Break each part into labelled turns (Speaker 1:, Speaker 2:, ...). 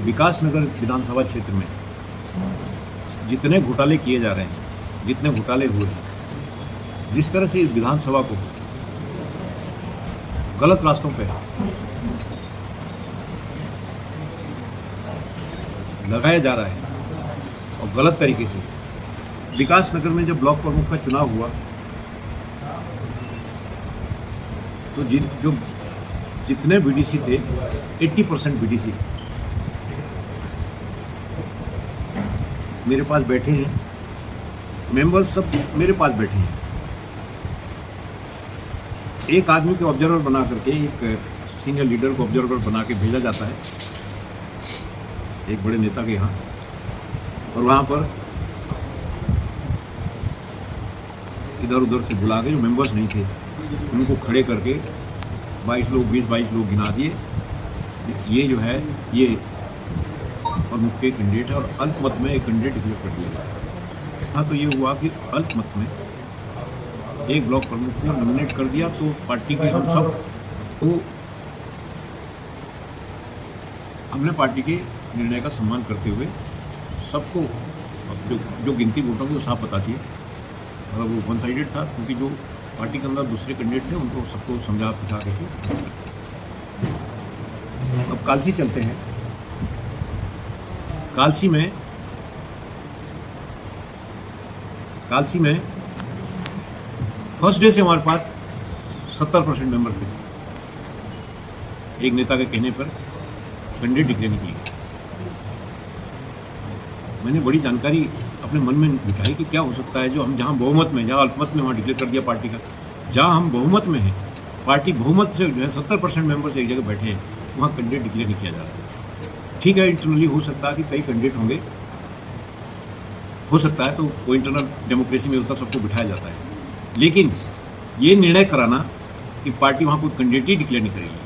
Speaker 1: विकासनगर विधानसभा क्षेत्र में जितने घोटाले किए जा रहे हैं, जितने घोटाले हुए हैं, जिस तरह से इस विधानसभा को गलत रास्तों पे लगाया जा रहा है और गलत तरीके से विकासनगर में जब ब्लॉक प्रमुख का चुनाव हुआ तो जितने बीडीसी थे 80% बीडीसी मेरे पास बैठे हैं, मेंबर्स सब मेरे पास बैठे हैं। एक आदमी को ऑब्जर्वर बना करके, एक सीनियर लीडर को ऑब्जर्वर बना के भेजा जाता है एक बड़े नेता के यहाँ, और वहाँ पर इधर उधर से बुला के जो मेंबर्स नहीं थे उनको खड़े करके 20-22 लोग गिना दिए। ये जो है ये प्रमुख के कैंडिडेट है और अल्पमत में एक कैंडिडेट डिक्लेयर कर दिया गया। हाँ, तो ये हुआ कि अल्पमत में एक ब्लॉक प्रमुख को नॉमिनेट कर दिया, तो पार्टी के हम सब तो हमने पार्टी के निर्णय का सम्मान करते हुए सबको जो गिनती वोटों की वो साफ बता दी। और वो वन साइडेड था, क्योंकि जो पार्टी के अंदर दूसरे कैंडिडेट थे उनको सबको समझा बुझा करके। अब कालसी चलते हैं। कालसी में फर्स्ट डे से हमारे पास 70% मेंबर थे। एक नेता के कहने पर कैंडिडेट डिक्लेयर नहीं किए। मैंने बड़ी जानकारी अपने मन में बिठाई कि क्या हो सकता है जो हम जहां बहुमत में, जहां अल्पमत में वहां डिक्लेयर कर दिया पार्टी का, जहां हम बहुमत में हैं, पार्टी बहुमत से जो है 70% मेंबर्स एक जगह बैठे हैं, वहां कैंडिडेट डिक्लेयर नहीं किया जा रहा है। ठीक है, इंटरनली हो सकता है कि कई कैंडिडेट होंगे, हो सकता है, तो वो इंटरनल डेमोक्रेसी में होता सबको बिठाया जाता है, लेकिन ये निर्णय कराना कि पार्टी वहाँ कोई कैंडिडेट ही डिक्लेयर नहीं करेगी।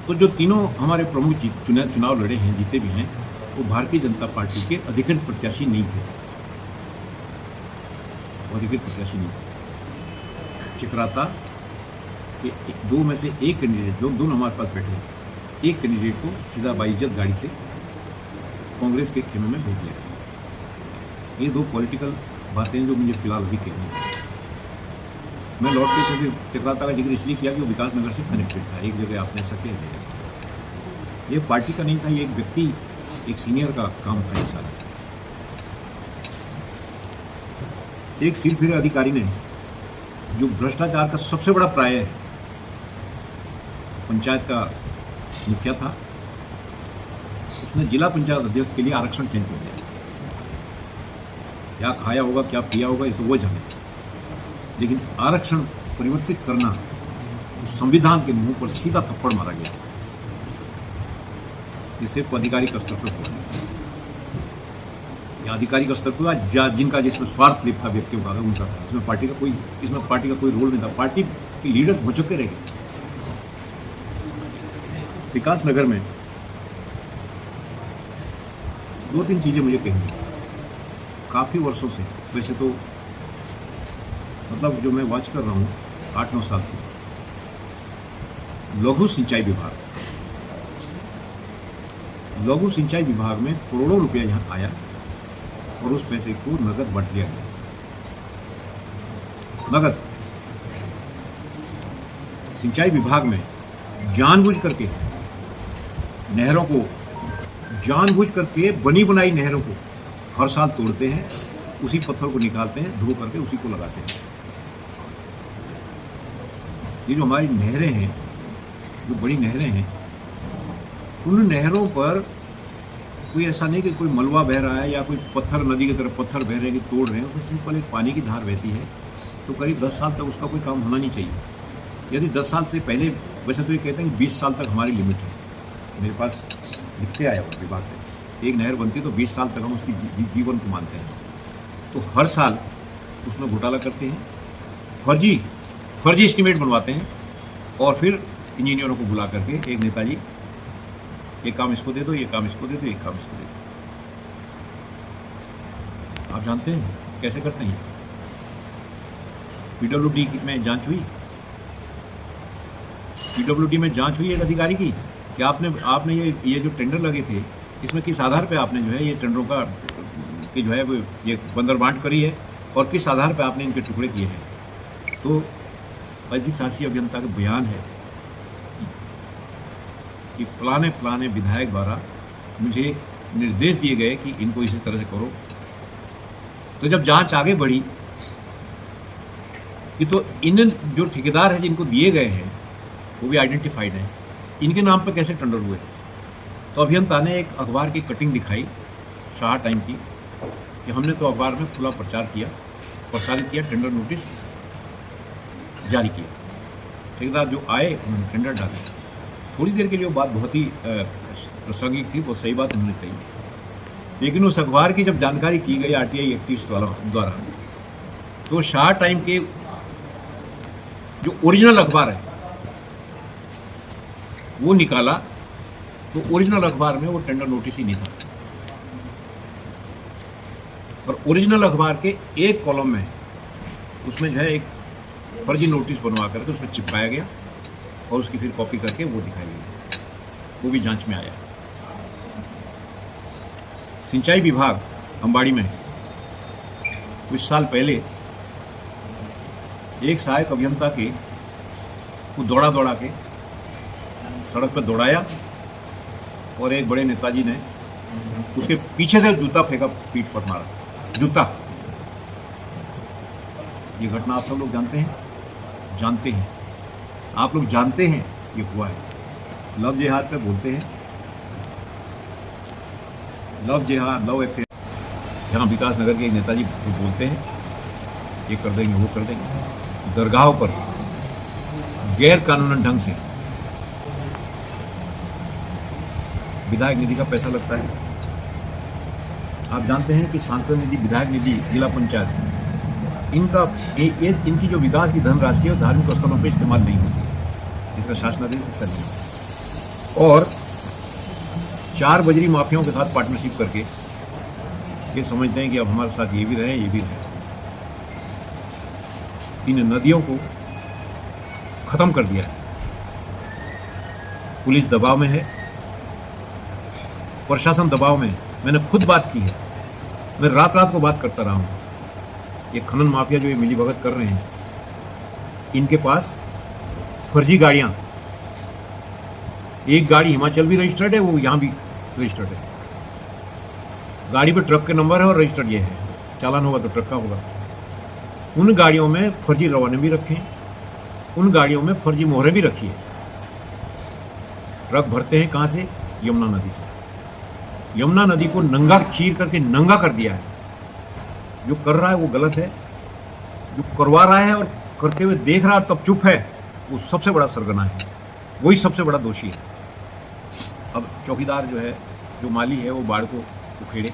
Speaker 1: तो जो तीनों हमारे प्रमुख चुनाव लड़े हैं, जीते भी हैं, वो भारतीय जनता पार्टी के अधिकृत प्रत्याशी नहीं थे। अधिकृत प्रत्याशी नहीं थे। चक्राता के दो में से एक कैंडिडेट, जो दोनों हमारे पास बैठे हैं, एक कैंडिडेट को सीधा बाइज्जत गाड़ी से कांग्रेस के खेमे में भेज दिया गया। ये दो पॉलिटिकल बातें जो मुझे फिलहाल अभी कहनी है। मैं लौट के क्योंकि चक्राता का जिक्र इसलिए किया कि वो विकासनगर से कनेक्टेड था। एक जगह आपने ऐसा कह दिया, ये पार्टी का नहीं था, ये एक व्यक्ति, एक सीनियर का काम था। ये सारा एक सिर फिरे अधिकारी ने, जो भ्रष्टाचार का सबसे बड़ा प्राय है, पंचायत का मुखिया था, उसने जिला पंचायत अध्यक्ष के लिए आरक्षण चेंज कर दिया। क्या खाया होगा, क्या पिया होगा, ये तो वो जाने, लेकिन आरक्षण परिवर्तित करना, उस संविधान के मुंह पर सीधा थप्पड़ मारा गया। इसे आधिकारिक स्तर पर हुआ, या आधिकारिक स्तर पर जिनका जिसमें स्वार्थ लिप्त था व्यक्तियों का, उनका था। इसमें पार्टी का कोई रोल नहीं था। पार्टी के लीडर भुचके रह गए। विकासनगर में 2-3 चीजें मुझे कही काफी वर्षों से, वैसे तो मतलब जो मैं वॉच कर रहा हूँ 8-9 साल से, लघु सिंचाई विभाग में करोड़ों रुपया यहाँ आया और उस पैसे को नगद बांट लिया गया। नगद सिंचाई विभाग में जानबूझ करके नहरों को, जानबूझ करके बनी बनाई नहरों को हर साल तोड़ते हैं, उसी पत्थर को निकालते हैं, धो करके उसी को लगाते हैं। ये जो हमारी नहरें हैं, जो बड़ी नहरें हैं, उन नहरों पर कोई ऐसा नहीं कि कोई मलबा बह रहा है या कोई पत्थर, नदी की तरफ पत्थर बह रहे हैं कि तोड़ रहे हैं। उसमें सिंपल एक पानी की धार बहती है, तो करीब 10 साल तक उसका कोई काम होना नहीं चाहिए। यदि 10 साल से पहले, वैसे तो ये कहते हैं कि 20 साल तक हमारी लिमिट है, मेरे पास लिखते आया हुआ विभाग से, एक नहर बनती है तो 20 साल तक हम उसकी जीवन को मानते हैं। तो हर साल उसमें घोटाला करते हैं, फर्जी एस्टीमेट बनवाते हैं, और फिर इंजीनियरों को बुला करके, एक नेताजी ये काम इसको दे दो, ये काम इसको दे दो, ये काम इसको दे दो। आप जानते हैं कैसे करते हैं? पीडब्ल्यूडी में जांच हुई, पीडब्ल्यूडी में जांच हुई एक अधिकारी की कि आपने ये जो टेंडर लगे थे, इसमें किस आधार पे आपने जो है ये टेंडरों का कि जो है वो ये बंदरबांट करी है और किस आधार पे आपने इनके टुकड़े किए हैं। तो अधिक शासी अभियंता का बयान है कि फलाने फलाने विधायक द्वारा मुझे निर्देश दिए गए कि इनको इसी तरह से करो। तो जब जांच आगे बढ़ी कि तो इन जो ठेकेदार हैं जिनको दिए गए हैं वो भी आइडेंटिफाइड हैं, इनके नाम पर कैसे टेंडर हुए। तो अभियंता ने एक अखबार की कटिंग दिखाई शाह टाइम की कि हमने तो अखबार में खुला प्रचार किया, प्रसारित किया, टेंडर नोटिस जारी किया, ठेकेदार जो आए उन्होंने टेंडर डाले। थोड़ी देर के लिए वो बात बहुत ही प्रासंगिक थी, बहुत सही बात उन्होंने कही। लेकिन उस अखबार की जब जानकारी की गई आरटीआई एक्टिविस्ट द्वारा तो शाह टाइम के जो ओरिजिनल अखबार है वो निकाला तो ओरिजिनल अखबार में वो टेंडर नोटिस ही नहीं था। और ओरिजिनल अखबार के एक कॉलम में उसमें जो है एक फर्जी नोटिस बनवा करके उसमें चिपकाया गया और उसकी फिर कॉपी करके वो दिखाई गई, वो भी जांच में आया। सिंचाई विभाग अंबाड़ी में कुछ साल पहले एक सहायक अभियंता के को दौड़ा के सड़क पर दौड़ाया और एक बड़े नेताजी ने उसके पीछे से जूता फेंका, पीठ पर मारा जूता। ये घटना आप सब लोग जानते हैं, आप लोग जानते हैं ये हुआ है। लव जिहाद पे बोलते हैं, लव जिहाद, लव अफेयर। यहाँ विकास नगर के एक नेताजी बोलते हैं ये कर देंगे वो कर देंगे। दरगाहों पर गैर कानूनन ढंग से विधायक निधि का पैसा लगता है। आप जानते हैं कि सांसद निधि, विधायक निधि, जिला पंचायत, इनकी जो विकास की धनराशि है धार्मिक स्थलों पर इस्तेमाल नहीं होती, इसका शासनादेश इसका नहीं। और 4 बजरी माफियाओं के साथ पार्टनरशिप करके ये समझते हैं कि अब हमारे साथ ये भी रहे ये भी रहे। इन नदियों को खत्म कर दिया है। पुलिस दबाव में है, प्रशासन दबाव में। मैंने खुद बात की है, मैं रात को बात करता रहा हूँ। ये खनन माफिया जो ये मिली भगत कर रहे हैं, इनके पास फर्जी गाड़ियाँ, एक गाड़ी हिमाचल भी रजिस्टर्ड है, वो यहाँ भी रजिस्टर्ड है। गाड़ी पे ट्रक के नंबर है और रजिस्टर्ड ये है, चालान होगा तो ट्रक का होगा। उन गाड़ियों में फर्जी रवाने भी रखे हैं, उन गाड़ियों में फर्जी मोहरें भी रखी है। ट्रक भरते हैं कहाँ से? यमुना नदी से। यमुना नदी को नंगा चीर करके नंगा कर दिया है। जो कर रहा है वो गलत है, जो करवा रहा है और करते हुए देख रहा है तब चुप है, वो सबसे बड़ा सरगना है, वही सबसे बड़ा दोषी है। अब चौकीदार जो है, जो माली है, वो बाढ़ को उखेड़े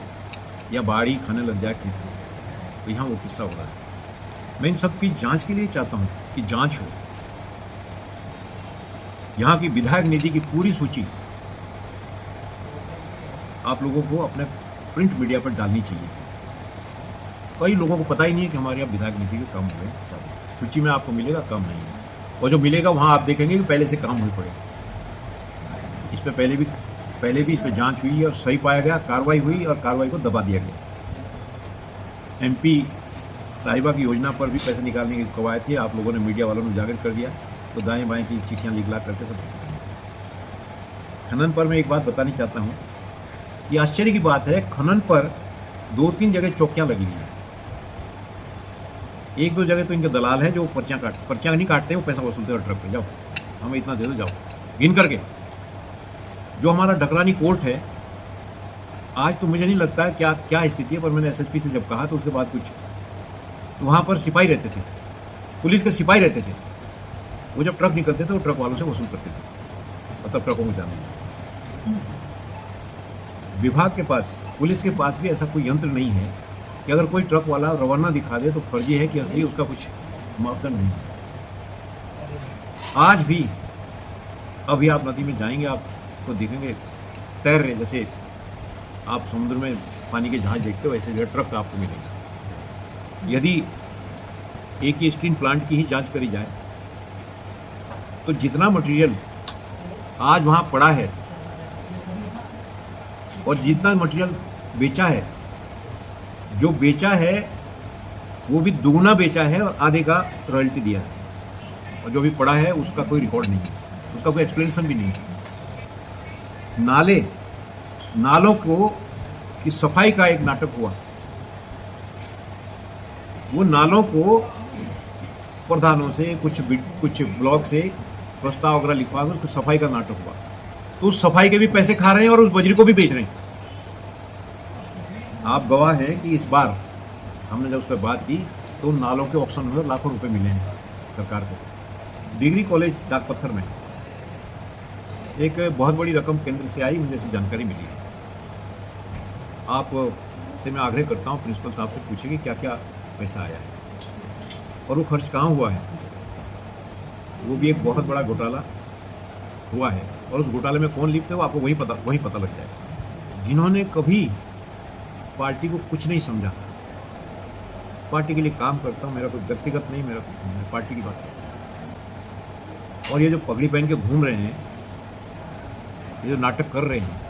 Speaker 1: या बाढ़ ही खाने लग जाए खेत में, तो यहाँ वो किस्सा हो रहा है। मैं इन सब की जांच के लिए चाहता हूँ कि जांच हो। यहाँ की विधायक निधि की पूरी सूची आप लोगों को अपने प्रिंट मीडिया पर डालनी चाहिए। कई लोगों को पता ही नहीं है कि हमारे यहाँ विधायक निधि के काम हुए। सूची में आपको मिलेगा, काम नहीं है, और जो मिलेगा वहाँ आप देखेंगे कि पहले से काम हुए पड़े। इस पर पहले भी इस पर जांच हुई और सही पाया गया, कार्रवाई हुई और कार्रवाई को दबा दिया गया। एमपी साहिबा की योजना पर भी पैसे निकालने की कवायद थी, आप लोगों ने, मीडिया वालों ने उजागर कर दिया, तो दाएं बाएं की चिट्ठियाँ लिखला करके सब। खनन पर मैं एक बात बतानी चाहता हूँ, ये आश्चर्य की बात है, खनन पर 2-3 जगह चौकियाँ लगी हुई हैं। 1-2 जगह तो इनके दलाल हैं जो पर्चियाँ नहीं काटते, वो पैसा वसूलते हैं ट्रक पे, जाओ हमें इतना दे दो, जाओ गिन करके। जो हमारा ढकरानी कोर्ट है, आज तो मुझे नहीं लगता है क्या स्थिति है, पर मैंने एसएसपी से जब कहा तो उसके बाद कुछ, तो वहाँ पर सिपाही रहते थे, पुलिस के सिपाही रहते थे। वो जब ट्रक निकलते थे वो ट्रक वालों से वसूल करते थे और तब ट्रकों को जाने। विभाग के पास, पुलिस के पास भी ऐसा कोई यंत्र नहीं है कि अगर कोई ट्रक वाला रवाना दिखा दे तो फर्जी है कि असली, उसका कुछ मापदंड नहीं। आज भी अभी आप नदी में जाएंगे, आपको देखेंगे तैर रहे, जैसे आप समुद्र में पानी के जहाज देखते हो वैसे जो ट्रक आपको मिलेगा। यदि एक ही स्क्रीन प्लांट की ही जांच करी जाए तो जितना मटेरियल आज वहाँ पड़ा है और जितना मटेरियल बेचा है, जो बेचा है वो भी दुगना बेचा है और आधे का रॉयल्टी दिया है, और जो भी पड़ा है उसका कोई रिकॉर्ड नहीं है, उसका कोई एक्सप्लेनेशन भी नहीं है। नालों को की सफाई का एक नाटक हुआ, वो नालों को प्रधानों से कुछ ब्लॉक से प्रस्ताव वगैरह लिखवा कर उसकी सफाई का नाटक हुआ, तो उस सफाई के भी पैसे खा रहे हैं और उस बजरी को भी बेच रहे हैं। आप गवाह हैं कि इस बार हमने जब उस पर बात की तो उन नालों के ऑप्शन में लाखों रुपए मिले हैं सरकार को। डिग्री कॉलेज दागपत्थर में एक बहुत बड़ी रकम केंद्र से आई, मुझे ऐसी जानकारी मिली है। आप से मैं आग्रह करता हूँ प्रिंसिपल साहब से पूछिए कि क्या क्या पैसा आया है और वो खर्च कहाँ हुआ है। वो भी एक बहुत बड़ा घोटाला हुआ है और उस घोटाले में कौन लिप्त है वो आपको वही पता लग जाएगा। जिन्होंने कभी पार्टी को कुछ नहीं समझा, पार्टी के लिए काम करता हूँ, मेरा कोई व्यक्तिगत नहीं, मेरा कुछ नहीं, मैं पार्टी की बात करता हूँ। और ये जो पगड़ी पहन के घूम रहे हैं, ये जो नाटक कर रहे हैं,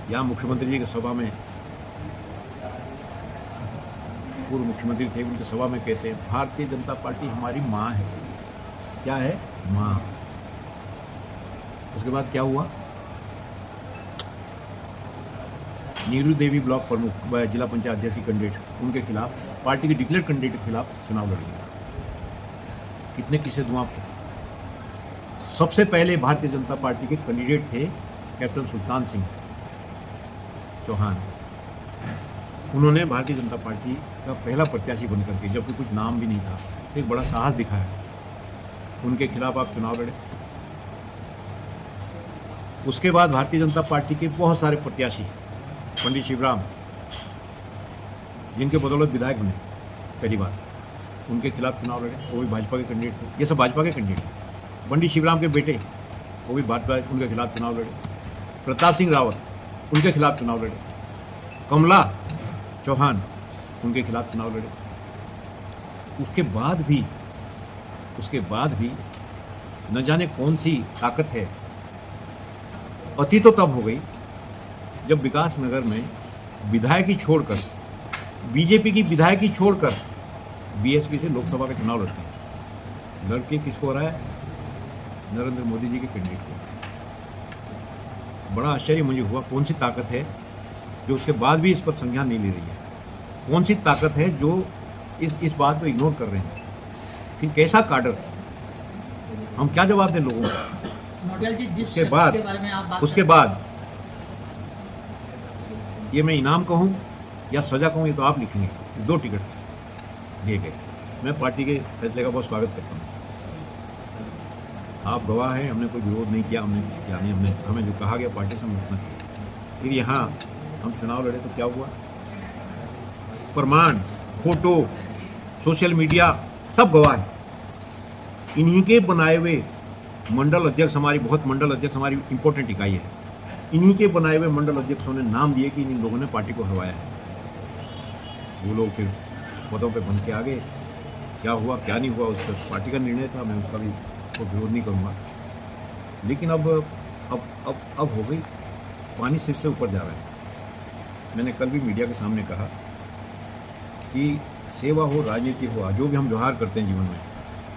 Speaker 1: यहाँ मुख्यमंत्री जी की सभा में, पूर्व मुख्यमंत्री थे, उनकी सभा में कहते हैं भारतीय जनता पार्टी हमारी माँ है। क्या है? माँ। उसके बाद क्या हुआ? नीरू देवी ब्लॉक प्रमुख जिला पंचायत अध्यक्ष कैंडिडेट, उनके खिलाफ, पार्टी के डिक्लेयर कैंडिडेट के खिलाफ चुनाव लड़ेंगे। कितने किसे दूं आपको? सबसे पहले भारतीय जनता पार्टी के कैंडिडेट थे कैप्टन सुल्तान सिंह चौहान। उन्होंने भारतीय जनता पार्टी का पहला प्रत्याशी बनकर के, जबकि कुछ नाम भी नहीं था, एक बड़ा साहस दिखाया। उनके खिलाफ आप चुनाव लड़े। उसके बाद भारतीय जनता पार्टी के बहुत सारे प्रत्याशी, पंडित शिवराम, जिनके बदौलत विधायक बने पहली बार, उनके खिलाफ चुनाव लड़े, वो भी भाजपा के कैंडिडेट थे। ये सब भाजपा के कैंडिडेट थे। पंडित शिवराम के बेटे, वो भी भाजपा, उनके खिलाफ चुनाव लड़े। प्रताप सिंह रावत, उनके खिलाफ चुनाव लड़े। कमला चौहान, उनके खिलाफ चुनाव लड़े। उसके बाद भी न जाने कौन सी ताकत है। अति तो तब हो गई जब विकास नगर में विधायकी छोड़कर, बीजेपी की विधायकी छोड़कर बीएसपी से लोकसभा का चुनाव लड़ते हैं। लड़के किसको हो रहा है? नरेंद्र मोदी जी के कैंडिडेट को। बड़ा आश्चर्य मुझे हुआ, कौन सी ताकत है जो उसके बाद भी इस पर संज्ञान नहीं ले रही है? कौन सी ताकत है जो इस बात को इग्नोर कर रहे हैं? फिर कैसा काडर? हम क्या जवाब दें लोगों को? उसके बाद ये मैं इनाम कहूँ या सजा कहूँ, ये तो आप लिखेंगे। 2 टिकट दिए गए। मैं पार्टी के फैसले का बहुत स्वागत करता हूँ। आप गवाह हैं, हमने कोई विरोध नहीं किया, हमने कुछ किया नहीं। हमें जो कहा गया पार्टी से हम उतना किया। फिर यहाँ हम चुनाव लड़े तो क्या हुआ? प्रमाण, फोटो, सोशल मीडिया सब गवाह है। इन्हीं के बनाए हुए मंडल अध्यक्ष, हमारी इंपॉर्टेंट इकाई है, इन्हीं के बनाए हुए मंडल अध्यक्षों ने नाम दिए कि इन लोगों ने पार्टी को हरवाया है। वो लोग फिर पदों पे बन के आ गए। क्या हुआ क्या नहीं हुआ उसका पार्टी का निर्णय था, मैं उसका भी को विरोध नहीं करूँगा। लेकिन अब हो गई, पानी सिर से ऊपर जा रहा है। मैंने कल भी मीडिया के सामने कहा कि सेवा हो, राजनीति हो, जो भी हम व्यवहार करते हैं जीवन में,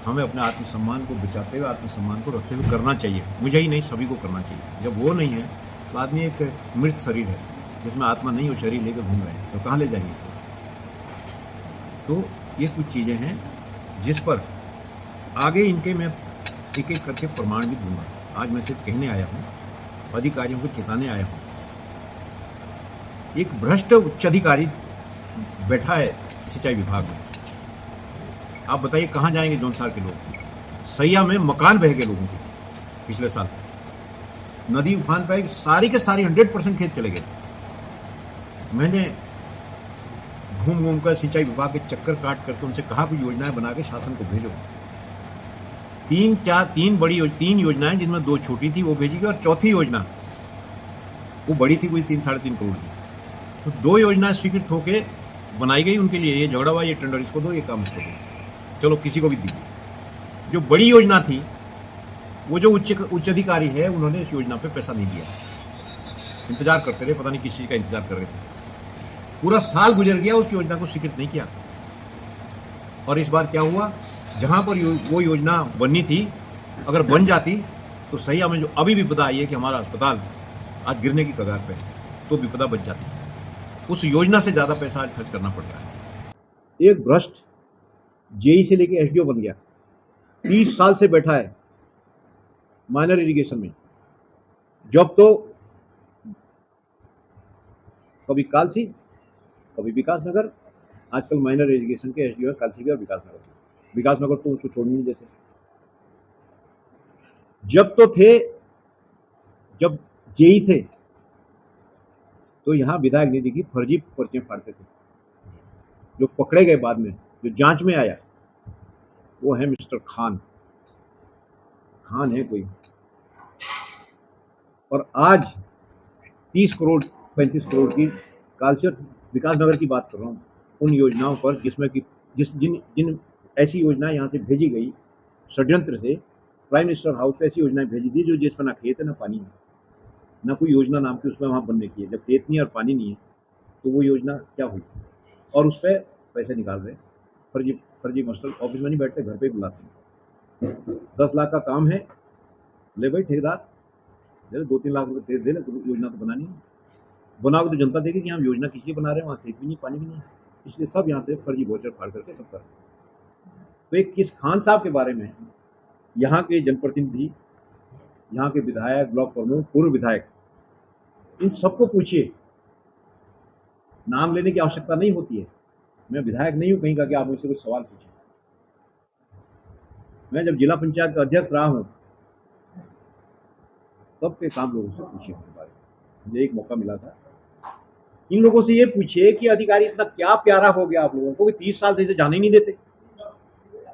Speaker 1: हमें अपने आत्मसम्मान को बचाते हुए, आत्मसम्मान को रखते हुए करना चाहिए। मुझे ही नहीं, सभी को करना चाहिए। जब वो नहीं है तो आदमी एक मृत शरीर है जिसमें आत्मा नहीं, वो शरीर लेकर घूम रहे हैं, तो कहाँ ले जाएंगे इसको? तो ये कुछ चीज़ें हैं जिस पर आगे इनके मैं एक एक करके प्रमाण भी दूंगा। आज मैं सिर्फ कहने आया हूँ, अधिकारियों को चेताने आया हूँ। एक भ्रष्ट उच्चाधिकारी बैठा है सिंचाई विभाग में। आप बताइए कहाँ जाएंगे जौनसार के लोग? सैया में मकान बह गए लोगों के पिछले साल। नदी उफान पर सारी के सारी 100% खेत चले गए। मैंने घूम कर सिंचाई विभाग के चक्कर काट करके उनसे कहा कुछ योजनाएं बना के शासन को भेजो। 3 योजनाएं, जिनमें 2 छोटी थी वो भेजी गई, और चौथी योजना वो बड़ी थी, कोई 3-3.5 करोड़ की। तो 2 योजनाएं स्वीकृत होके बनाई गई उनके लिए। ये झगड़ा हुआ, ये टेंडर इसको दो, ये काम इसको दो, चलो किसी को भी दी। जो बड़ी योजना थी वो जो उच्च अधिकारी है उन्होंने इस योजना पे पैसा नहीं दिया, इंतजार करते रहे, पता नहीं किस चीज़ का इंतजार कर रहे थे। पूरा साल गुजर गया, उस योजना को स्वीकृत नहीं किया। और इस बार क्या हुआ, जहां पर वो योजना बननी थी, अगर बन जाती तो सही हमें जो अभी विपदा आई है कि हमारा अस्पताल आज गिरने की कगार पे है, तो विपदा बच जाती। उस योजना से ज़्यादा पैसा आज खर्च करना पड़ रहा है। एक भ्रष्ट जेई से लेके एसडीओ बन गया, 30 साल से बैठा है माइनर इरिगेशन में। जब तो कभी कालसी, कभी विकास नगर, आजकल माइनर इरिगेशन के एसडीओ है कालसी के और विकास नगर। विकास नगर तो उसको छोड़ने नहीं देते। जब तो थे, जब जेई थे तो यहां विधायक निधि की फर्जी पर्चियां फाड़ते थे। जो पकड़े गए बाद में, जो जांच में आया, वो है मिस्टर खान। खान है कोई। और आज 30 करोड़ 35 करोड़ की कालसी और विकास नगर की बात कर रहा हूँ, उन योजनाओं पर जिसमें कि जिन ऐसी योजनाएं यहाँ से भेजी गई षड्यंत्र से। प्राइम मिनिस्टर हाउस पे ऐसी योजनाएं भेजी थी जो जिसमें ना खेत है ना पानी है, ना कोई योजना नाम की उसमें वहाँ बनने की है। जब खेत नहीं है और पानी नहीं है तो वो योजना क्या हुई? और उस पर पैसे निकाल रहे, फर्जी मास्टर ऑफिस में नहीं बैठते, घर पे ही बुलाते हैं। 10 लाख का काम है, ले भाई ठेकेदार, दे 2-3 लाख रुपये दे ले, तो योजना तो बनानी है। बनाओगे तो जनता देगी कि हम योजना किस लिए बना रहे हैं, वहाँ खेत भी नहीं पानी भी नहीं, इसलिए सब यहाँ से फर्जी वोचर फाड़ करके सब कर। तो एक किस खान साहब के बारे में यहाँ के जनप्रतिनिधि, यहाँ के विधायक, ब्लॉक प्रमुख, पूर्व विधायक, इन सबको पूछिए। नाम लेने की आवश्यकता नहीं होती है। मैं विधायक नहीं हूँ कहीं का कि आप मुझसे कुछ सवाल पूछें। मैं जब जिला पंचायत का अध्यक्ष रहा हूँ तब के काम लोगों से पूछिए उनके बारे में। मुझे एक मौका मिला था, इन लोगों से ये पूछिए कि अधिकारी इतना क्या प्यारा हो गया आप लोगों को कि 30 साल से इसे जाने ही नहीं देते।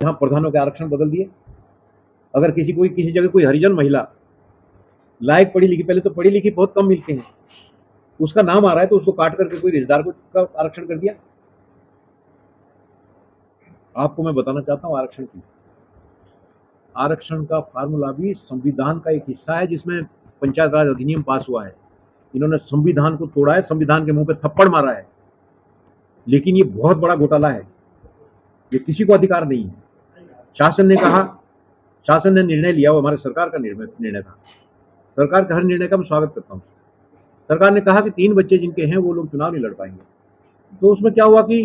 Speaker 1: यहाँ प्रधानों के आरक्षण बदल दिए। अगर किसी जगह कोई हरिजन महिला लायक पढ़ी लिखी, पहले तो पढ़ी लिखी बहुत कम मिलते हैं, उसका नाम आ रहा है तो उसको काट करके कोई रिश्तेदार को का आरक्षण कर दिया। आपको मैं बताना चाहता हूँ, आरक्षण का फार्मूला भी संविधान का एक हिस्सा है, जिसमें पंचायत राज अधिनियम पास हुआ है। इन्होंने संविधान को तोड़ा है, संविधान के मुंह पे थप्पड़ मारा है। लेकिन ये बहुत बड़ा घोटाला है, ये किसी को अधिकार नहीं है। शासन ने निर्णय लिया, वो हमारे सरकार का निर्णय था। सरकार के हर निर्णय का मैं स्वागत करता हूँ। सरकार ने कहा कि 3 बच्चे जिनके हैं वो लोग चुनाव नहीं लड़ पाएंगे। तो उसमें क्या हुआ कि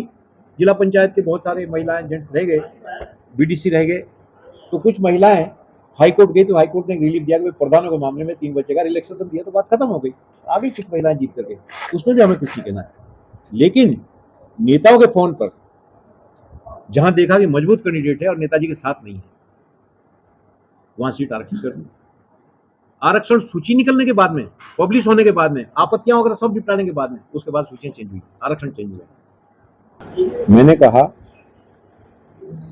Speaker 1: जिला पंचायत के बहुत सारे महिलाएं, जेंट्स रह गए, बीडीसी रह गए। तो कुछ महिलाएं हाईकोर्ट गई, तो हाईकोर्ट ने रिलीफ दिया कि प्रधानों के मामले में 3 बच्चे का रिलैक्सेशन दिया, तो बात खत्म हो गई। आगे कुछ महिलाएं जीत करके, उसमें भी हमें कुछ नहीं कहना है। लेकिन नेताओं के फोन पर जहां देखा कि मजबूत कैंडिडेट है और नेताजी के साथ नहीं है, वहां सीट आरक्षित कर दी। आरक्षण सूची निकलने के बाद में, पब्लिश होने के बाद में, आपत्तियां वगैरह सब निपटाने के बाद में, उसके बाद सूचियां चेंज हुई, आरक्षण चेंज हुआ। मैंने कहा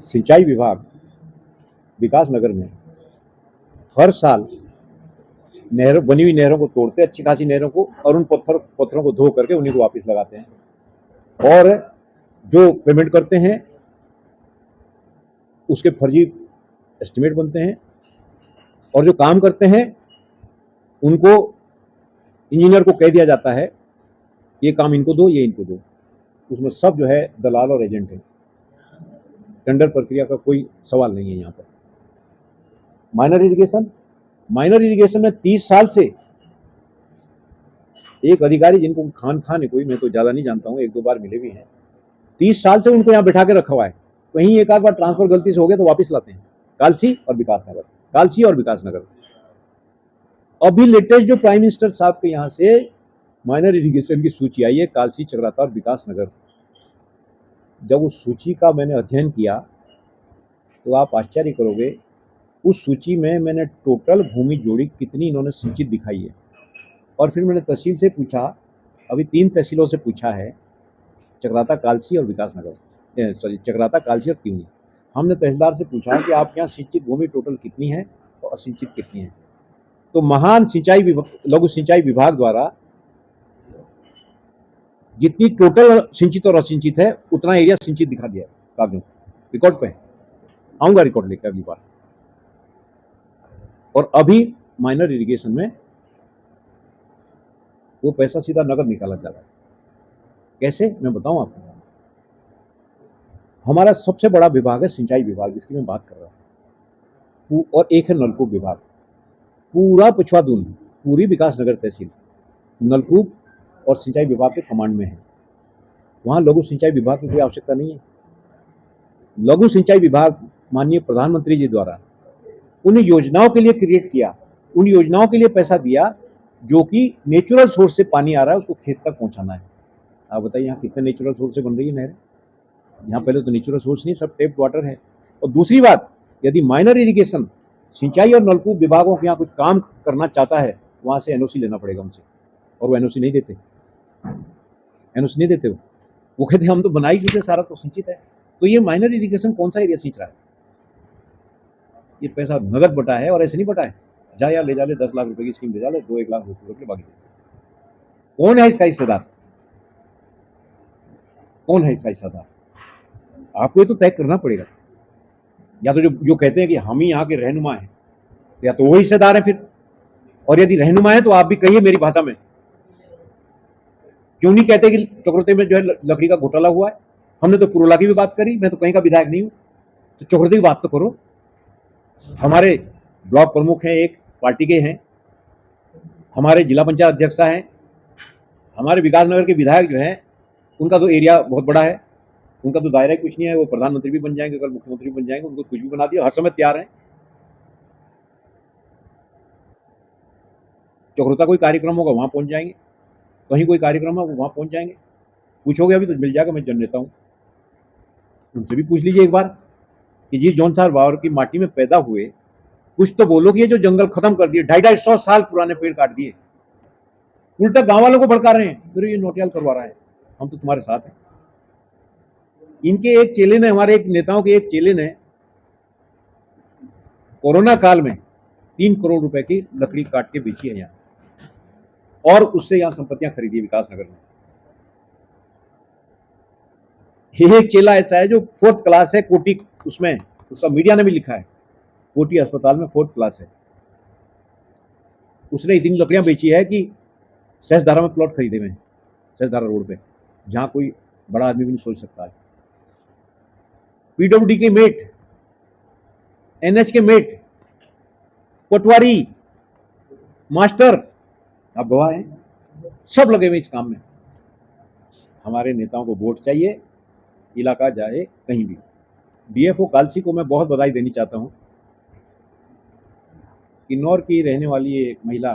Speaker 1: सिंचाई विभाग विकास नगर में हर साल बनी हुई नहरों को तोड़ते, अच्छी खासी नहरों को, और उन पत्थरों को धो करके उन्हीं को वापस लगाते हैं। और जो पेमेंट करते हैं उसके फर्जी एस्टिमेट बनते हैं, और जो काम करते हैं उनको इंजीनियर को कह दिया जाता है ये काम इनको दो, ये इनको दो। उसमें सब जो है दलाल और एजेंट है। टेंडर प्रक्रिया का कोई सवाल नहीं है यहाँ पर। माइनर इरिगेशन में 30 साल से एक अधिकारी, जिनको खान है कोई, मैं तो ज्यादा नहीं जानता हूँ, 1-2 बार मिले भी हैं, 30 साल से उनको यहाँ बैठा के रखा हुआ है। कहीं एक आध बार ट्रांसफर गलती से हो गया तो वापस लाते हैं। कालसी और विकास नगर। अभी लेटेस्ट जो प्राइम मिनिस्टर साहब के यहाँ से माइनर इरिगेशन की सूची आई है, कालसी, चक्राता और विकास नगर। जब उस सूची का मैंने अध्ययन किया तो आप आश्चर्य करोगे, उस सूची में मैंने टोटल भूमि जोड़ी कितनी इन्होंने सिंचित दिखाई है। और फिर मैंने तहसील से पूछा, अभी 3 तहसीलों से पूछा है, चक्राता, कालसी और विकास नगर, चक्राता, कालसी और त्यूनी। हमने तहसीलदार से पूछा कि आपके यहाँ सिंचित भूमि टोटल कितनी है और असिंचित कितनी है। तो महान लघु सिंचाई विभाग द्वारा जितनी टोटल सिंचित और असिंचित है उतना एरिया सिंचित दिखा दिया कागजों, रिकॉर्ड पे आऊंगा, रिकॉर्ड लेकर अगली बार। और अभी माइनर इरिगेशन में वो पैसा सीधा नकद निकाला जा रहा है। कैसे, मैं बताऊं आपको। हमारा सबसे बड़ा विभाग है सिंचाई विभाग, जिसकी मैं बात कर रहा हूँ, और एक है नलकूप विभाग। पूरा पुछवादून, पूरी विकासनगर तहसील नलकूप और सिंचाई विभाग के कमांड में है। वहाँ लघु सिंचाई विभाग की कोई आवश्यकता नहीं है। लघु सिंचाई विभाग माननीय प्रधानमंत्री जी द्वारा उन योजनाओं के लिए क्रिएट किया, उन योजनाओं के लिए पैसा दिया जो कि नेचुरल सोर्स से पानी आ रहा है, उसको खेत तक पहुंचाना है। आप बताइए यहाँ कितने नेचुरल सोर्स से बन रही है नहरें? यहाँ पहले तो नेचुरल सोर्स नहीं, सब टेप वाटर है। और दूसरी बात, यदि माइनर इरिगेशन सिंचाई और नलकूप विभागों के यहाँ कुछ काम करना चाहता है, वहाँ से एनओसी लेना पड़ेगा उनसे, और वो एनओसी नहीं देते। एनओसी नहीं देते वो कहते हम तो बना ही चुके, सारा तो सिंचित है। तो ये माइनर इरिगेशन कौन सा एरिया सींच रहा है? ये पैसा नगद बटा है, और ऐसे नहीं बटा है जा यार ले जा ले 10 लाख रुपए की स्कीम ले जा ले, 2-1 लाख रुपए बाकी। कौन है इसका हिस्सेदार? कौन है इसका हिस्सेदार? आपको ये तो तय करना पड़ेगा। या तो जो कहते हैं कि हम ही यहाँ के रहनुमा हैं, या तो वो हिस्सेदार है फिर। और यदि रहनुमा है तो आप भी कहिए मेरी भाषा में, क्यों नहीं कहते कि चक्रवर्ती में जो है लकड़ी का घोटाला हुआ है? हमने तो पुरोला की भी बात करी, मैं तो कहीं का विधायक नहीं हूं, तो चक्रवर्ती की बात तो करो। हमारे ब्लॉक प्रमुख हैं, एक पार्टी के हैं, हमारे जिला पंचायत अध्यक्षा हैं, हमारे विकासनगर के विधायक जो हैं उनका तो एरिया बहुत बड़ा है, उनका तो दायरा कुछ नहीं है, वो प्रधानमंत्री भी बन जाएंगे, कल मुख्यमंत्री भी बन जाएंगे, उनको कुछ भी बना दिया, हर समय तैयार है। चक्रोता कोई कार्यक्रम होगा वहां पहुंच जाएंगे, कहीं कोई कार्यक्रम होगा वहां पहुंच जाएंगे। पूछोगे अभी तो मिल जाएगा, मैं जननेता हूं। उनसे भी पूछ लीजिए एक बार कि जिस जौनसार बावर की माटी में पैदा हुए, कुछ तो बोलो कि ये जो जंगल खत्म कर दिए, 250-250 साल पुराने पेड़ काट दिए, उल्टा गांव वालों को भड़का रहे हैं, फिर ये नोटियाल करवा रहा है, हम तो तुम्हारे साथ हैं। इनके एक चेले ने, हमारे एक नेताओं के एक चेले ने कोरोना काल में 3 करोड़ रुपए की लकड़ी काट के बेची है यहाँ, और उससे यहाँ संपत्तियां खरीदी विकासनगर में। एक चेला ऐसा है जो 4th क्लास है कोटी, उसमें उसका मीडिया ने भी लिखा है, कोटी अस्पताल में 4th क्लास है। उसने इतनी लकड़ियां बेची है कि सहसधारा में प्लॉट खरीदे हुए हैं, सहसधारा रोड पे, जहां कोई बड़ा आदमी भी नहीं सोच सकता है। पीडब्ल्यूडी के मेट, एनएच के मेट, पटवारी, मास्टर, आप गवाह हैं, सब लगे हुए इस काम में। हमारे नेताओं को वोट चाहिए, इलाका जाए कहीं भी। डीएफओ कालसी को मैं बहुत बधाई देनी चाहता हूं। किन्नौर की रहने वाली एक महिला,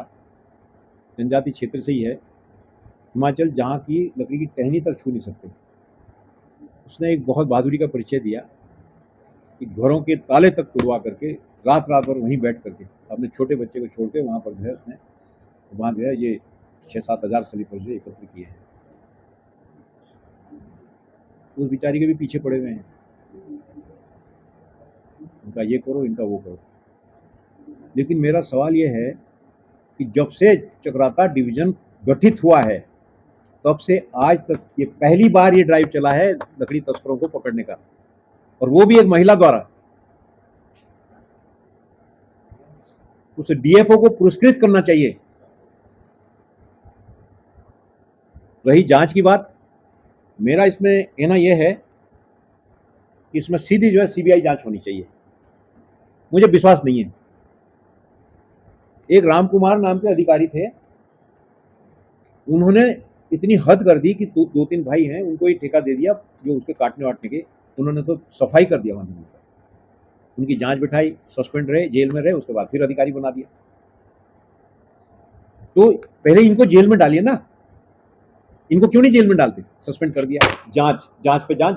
Speaker 1: जनजाति क्षेत्र से ही है, हिमाचल, जहां की लकड़ी की टहनी तक छू नहीं सकते। उसने एक बहुत बहादुरी का परिचय दिया कि घरों के ताले तक तोड़वा करके रात रात भर वहीं बैठ करके अपने छोटे बच्चे को छोड़ के वहाँ पर जो है उसने वहाँ जो है ये 6-7 हज़ार स्लीपर जो एकत्र किए हैं। उस बेचारी के भी पीछे पड़े हुए हैं, इनका ये करो, इनका वो करो। लेकिन मेरा सवाल ये है कि जब से चक्राता डिवीजन गठित हुआ है, तब से आज तक ये पहली बार ये ड्राइव चला है लकड़ी तस्करों को पकड़ने का, और वो भी एक महिला द्वारा। उसे डीएफओ को पुरस्कृत करना चाहिए। रही जांच की बात, मेरा इसमें कहना यह है कि इसमें सीधी जो है सीबीआई जांच होनी चाहिए। मुझे विश्वास नहीं है। एक राम कुमार नाम के अधिकारी थे, उन्होंने इतनी हद कर दी कि 2-3 भाई हैं, उनको ही ठेका दे दिया जो उसके काटने वाटने के, उन्होंने तो सफाई कर दिया वहां। उनकी जांच बिठाई, सस्पेंड रहे, जेल में रहे, उसके बाद फिर अधिकारी बना दिया। तो पहले इनको जेल में डालिए ना, इनको क्यों नहीं जेल में डालते? सस्पेंड कर दिया, जांच पे जांच,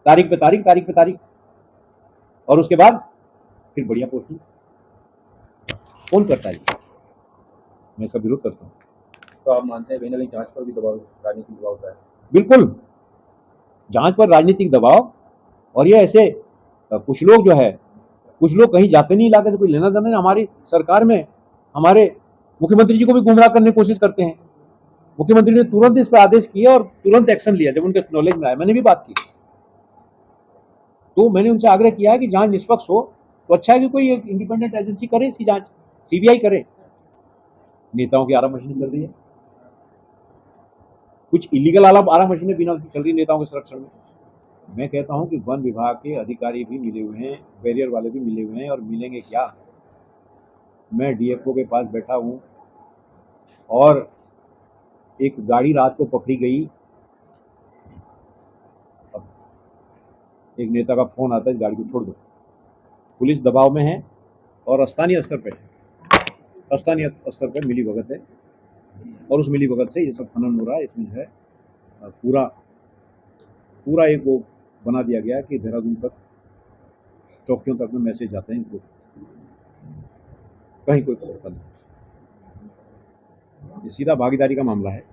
Speaker 1: तारीख पे तारीख, और उसके बाद फिर बढ़िया पोस्टिंग। कौन करता है? मैं इसका विरोध करता हूँ।
Speaker 2: तो आप मानते हैं कहीं ना कहीं जांच पर भी दबाव, राजनीतिक दबाव होता है?
Speaker 1: बिल्कुल, जांच पर राजनीतिक दबाव। और ये ऐसे कुछ लोग जो है, कुछ लोग कहीं जाते नहीं, इलाके से कोई लेना देना नहीं। हमारी सरकार में हमारे मुख्यमंत्री जी को भी गुमराह करने की कोशिश करते हैं। मुख्यमंत्री ने तुरंत इस पर आदेश किया और तुरंत एक्शन लिया जब उनके नॉलेज में आया। मैंने भी बात की, तो मैंने उनसे आग्रह किया है कि जांच निष्पक्ष हो, तो अच्छा है कि कोई एक इंडिपेंडेंट एजेंसी करे इसकी जांच, सीबीआई करे। नेताओं की आरा मशीन चल रही है, कुछ इलीगल आरा मशीनें बिना चल रही नेताओं के संरक्षण में। मैं कहता हूं कि वन विभाग के अधिकारी भी मिले हुए हैं, बैरियर वाले भी मिले हुए हैं, और मिलेंगे क्या। मैं डीएफओ के पास बैठा हूं और एक गाड़ी रात को पकड़ी गई, अब एक नेता का फोन आता है इस गाड़ी को छोड़ दो। पुलिस दबाव में है और स्थानीय स्तर पर मिली भगत है, और उस मिली भगत से ये सब खनन हो रहा है। इसमें जो है पूरा एक वो बना दिया गया कि देहरादून तक, चौकियों तक में मैसेज जाते हैं, इनको कहीं कोई पकड़ता नहीं। ये सीधा भागीदारी का मामला है।